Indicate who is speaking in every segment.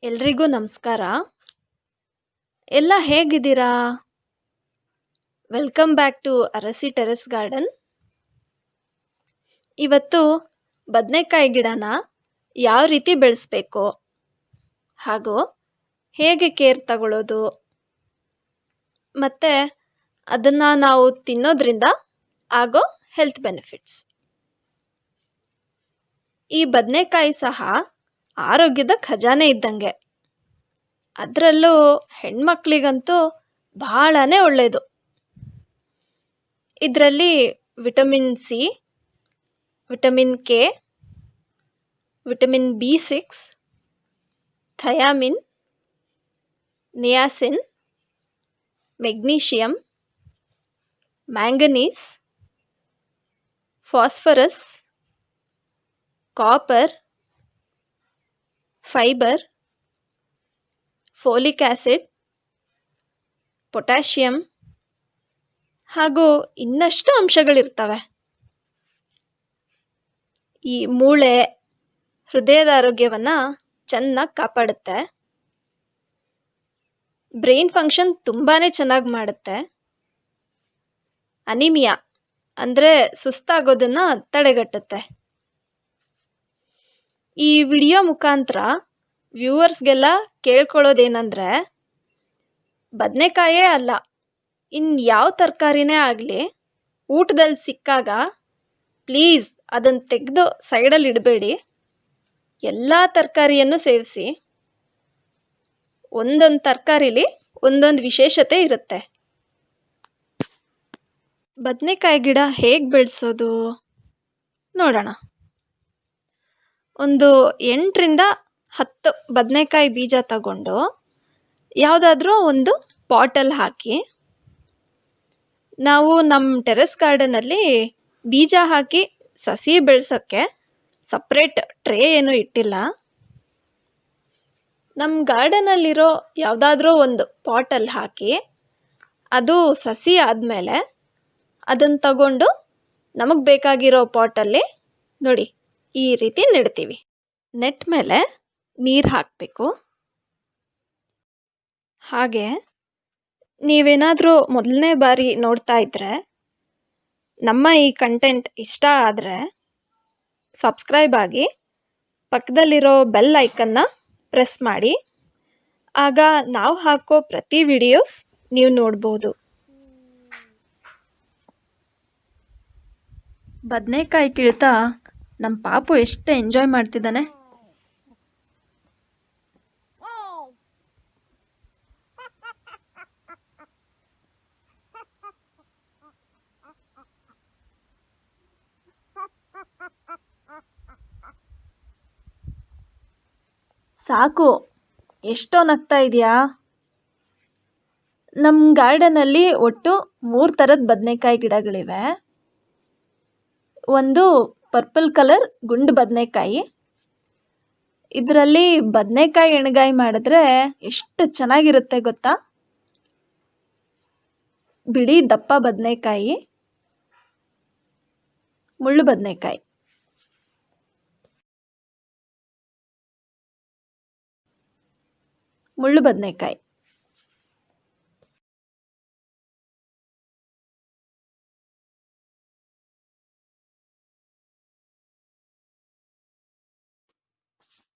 Speaker 1: ಎಲ್ರಿಗೂ ನಮಸ್ಕಾರ. ಎಲ್ಲ ಹೇಗಿದ್ದೀರಾ? ವೆಲ್ಕಮ್ ಬ್ಯಾಕ್ ಟು ಅರಸಿ ಟೆರೆಸ್ ಗಾರ್ಡನ್. ಇವತ್ತು ಬದನೆಕಾಯಿ ಗಿಡನ ಯಾವ ರೀತಿ ಬೆಳೆಸಬೇಕು ಹಾಗೂ ಹೇಗೆ ಕೇರ್ ತಗೊಳ್ಳೋದು ಮತ್ತು ಅದನ್ನು ನಾವು ತಿನ್ನೋದ್ರಿಂದ ಆಗೋ ಹೆಲ್ತ್ ಬೆನಿಫಿಟ್ಸ್. ಈ ಬದನೆಕಾಯಿ ಸಹ ಆರೋಗ್ಯದ ಖಜಾನೆ ಇದ್ದಂಗೆ. ಅದರಲ್ಲೂ ಹೆಣ್ಮಕ್ಳಿಗಂತೂ ಬಹಳನೇ ಒಳ್ಳೆಯದು. ಇದರಲ್ಲಿ vitamin C, vitamin K, vitamin B6, thiamine, niacin, magnesium, manganese, phosphorus, copper, fibre, folic acid, potassium ಹಾಗೂ ಇನ್ನಷ್ಟು ಅಂಶಗಳಿರ್ತವೆ. ಈ ಮೂಳೆ, ಹೃದಯದ ಆರೋಗ್ಯವನ್ನು ಚೆನ್ನಾಗಿ ಕಾಪಾಡುತ್ತೆ. ಬ್ರೈನ್ ಫಂಕ್ಷನ್ ತುಂಬಾ ಚೆನ್ನಾಗಿ ಮಾಡುತ್ತೆ. ಅನಿಮಿಯಾ ಅಂದರೆ ಸುಸ್ತಾಗೋದನ್ನು ತಡೆಗಟ್ಟುತ್ತೆ. ಈ ವಿಡಿಯೋ ಮುಖಾಂತರ ವ್ಯೂವರ್ಸ್ಗೆಲ್ಲ ಕೇಳ್ಕೊಳ್ಳೋದೇನೆಂದರೆ, ಬದನೆಕಾಯೇ ಅಲ್ಲ, ಯಾವ ತರಕಾರಿನೇ ಆಗಲಿ ಊಟದಲ್ಲಿ ಸಿಕ್ಕಾಗ ಪ್ಲೀಸ್ ಅದನ್ನು ತೆಗೆದು ಸೈಡಲ್ಲಿ ಇಡಬೇಡಿ. ಎಲ್ಲ ತರಕಾರಿಯನ್ನು ಸೇವಿಸಿ. ಒಂದೊಂದು ತರಕಾರಿಲಿ ಒಂದೊಂದು ವಿಶೇಷತೆ ಇರುತ್ತೆ. ಬದನೆಕಾಯಿ ಗಿಡ ಹೇಗೆ ಬೆಳೆಸೋದು ನೋಡೋಣ. ಒಂದು 8ರಿಂದ 10 ಬದನೆಕಾಯಿ ಬೀಜ ತಗೊಂಡು ಯಾವುದಾದ್ರೂ ಒಂದು ಪಾಟಲ್ಲಿ ಹಾಕಿ. ನಾವು ನಮ್ಮ ಟೆರೆಸ್ ಗಾರ್ಡನಲ್ಲಿ ಬೀಜ ಹಾಕಿ ಸಸಿ ಬೆಳೆಸೋಕ್ಕೆ ಸಪ್ರೇಟ್ ಟ್ರೇ ಏನೂ ಇಟ್ಟಿಲ್ಲ. ನಮ್ಮ ಗಾರ್ಡನಲ್ಲಿರೋ ಯಾವುದಾದ್ರೂ ಒಂದು ಪಾಟಲ್ಲಿ ಹಾಕಿ, ಅದು ಸಸಿ ಆದಮೇಲೆ ಅದನ್ನು ತಗೊಂಡು ನಮಗೆ ಬೇಕಾಗಿರೋ ಪಾಟಲ್ಲಿ ನೋಡಿ ಈ ರೀತಿ ನೆಡ್ತೀವಿ. ನೆಟ್ ಮೇಲೆ ನೀರು ಹಾಕಬೇಕು. ಹಾಗೆ ನೀವೇನಾದರೂ ಮೊದಲನೇ ಬಾರಿ ನೋಡ್ತಾ ಇದ್ದರೆ, ನಮ್ಮ ಈ ಕಂಟೆಂಟ್ ಇಷ್ಟ ಆದರೆ ಸಬ್ಸ್ಕ್ರೈಬ್ ಆಗಿ ಪಕ್ಕದಲ್ಲಿರೋ ಬೆಲ್ ಐಕನ್ನ ಪ್ರೆಸ್ ಮಾಡಿ. ಆಗ ನಾವು ಹಾಕೋ ಪ್ರತಿ ವಿಡಿಯೋಸ್ ನೀವು ನೋಡ್ಬೋದು. ಬದನೆಕಾಯಿ ಕೀಳ್ತಾ ನಮ್ಮ ಪಾಪು ಎಷ್ಟು ಎಂಜಾಯ್ ಮಾಡ್ತಿದ್ದಾನೆ. ಸಾಕು, ಎಷ್ಟೋ ನಗ್ತಾ ಇದೆಯಾ? ನಮ್ಮ ಗಾರ್ಡನಲ್ಲಿ ಒಟ್ಟು 3 ಥರದ ಬದನೆಕಾಯಿ ಗಿಡಗಳಿವೆ. ಒಂದು ಪರ್ಪಲ್ ಕಲರ್ ಗುಂಡು ಬದನೆಕಾಯಿ. ಇದರಲ್ಲಿ ಬದನೆಕಾಯಿ ಎಣ್ಗಾಯಿ ಮಾಡಿದ್ರೆ ಎಷ್ಟು ಚೆನ್ನಾಗಿರುತ್ತೆ ಗೊತ್ತಾ? ಬಿಳಿ ದಪ್ಪ ಬದನೆಕಾಯಿ, ಮುಳ್ಳು ಬದನೆಕಾಯಿ. ಮುಳ್ಳು ಬದನೆಕಾಯಿ.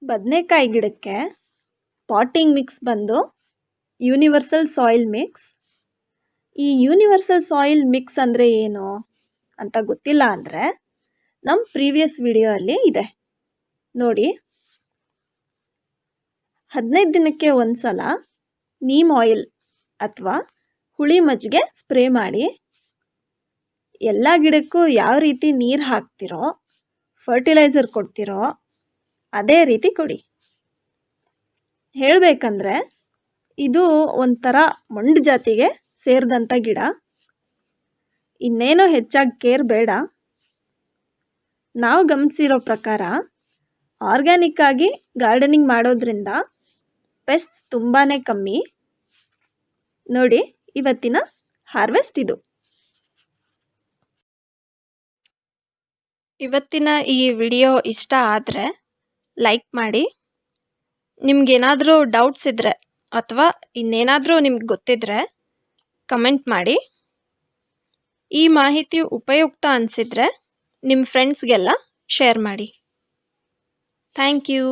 Speaker 1: ಬದನೆಕಾಯಿ ಗಿಡಕ್ಕೆ ಪಾಟಿಂಗ್ ಮಿಕ್ಸ್ ಬಂದು ಯೂನಿವರ್ಸಲ್ ಸಾಯಿಲ್ ಮಿಕ್ಸ್. ಈ ಯೂನಿವರ್ಸಲ್ ಸಾಯಿಲ್ ಮಿಕ್ಸ್ ಅಂದರೆ ಏನು ಅಂತ ಗೊತ್ತಿಲ್ಲ ಅಂದರೆ ನಮ್ಮ ಪ್ರೀವಿಯಸ್ ವಿಡಿಯೋ ಅಲ್ಲಿ ಇದೆ ನೋಡಿ. 15 ದಿನಕ್ಕೆ ಒಂದು ಸಲ ನೀಮ್ ಆಯಿಲ್ ಅಥವಾ ಹುಳಿ ಮಜ್ಜಿಗೆ ಸ್ಪ್ರೇ ಮಾಡಿ. ಎಲ್ಲ ಗಿಡಕ್ಕೂ ಯಾವ ರೀತಿ ನೀರು ಹಾಕ್ತಿರೋ, ಫರ್ಟಿಲೈಸರ್ ಕೊಡ್ತಿರೋ ಅದೇ ರೀತಿ ಕೊಡಿ. ಹೇಳಬೇಕಂದ್ರೆ ಇದು ಒಂಥರ ಮೊಂಡು ಜಾತಿಗೆ ಸೇರಿದಂಥ ಗಿಡ. ಇನ್ನೇನೋ ಹೆಚ್ಚಾಗಿ ಕೇರ್ ಬೇಡ. ನಾವು ಗಮನಿಸಿರೋ ಪ್ರಕಾರ ಆರ್ಗ್ಯಾನಿಕ್ ಆಗಿ ಗಾರ್ಡನಿಂಗ್ ಮಾಡೋದ್ರಿಂದ ಪೆಸ್ಟ್ಸ್ ತುಂಬಾ ಕಮ್ಮಿ. ನೋಡಿ ಇವತ್ತಿನ ಹಾರ್ವೆಸ್ಟ್ ಇದು. ಇವತ್ತಿನ ಈ ವಿಡಿಯೋ ಇಷ್ಟ ಆದರೆ ಲೈಕ್ ಮಾಡಿ. ನಿಮ್ಗೇನಾದರೂ ಡೌಟ್ಸ್ ಇದ್ದರೆ ಅಥವಾ ಇನ್ನೇನಾದರೂ ನಿಮ್ಗೆ ಗೊತ್ತಿದ್ದರೆ ಕಮೆಂಟ್ ಮಾಡಿ. ಈ ಮಾಹಿತಿ ಉಪಯುಕ್ತ ಅನಿಸಿದರೆ ನಿಮ್ಮ ಫ್ರೆಂಡ್ಸ್ಗೆಲ್ಲ ಶೇರ್ ಮಾಡಿ. Thank you.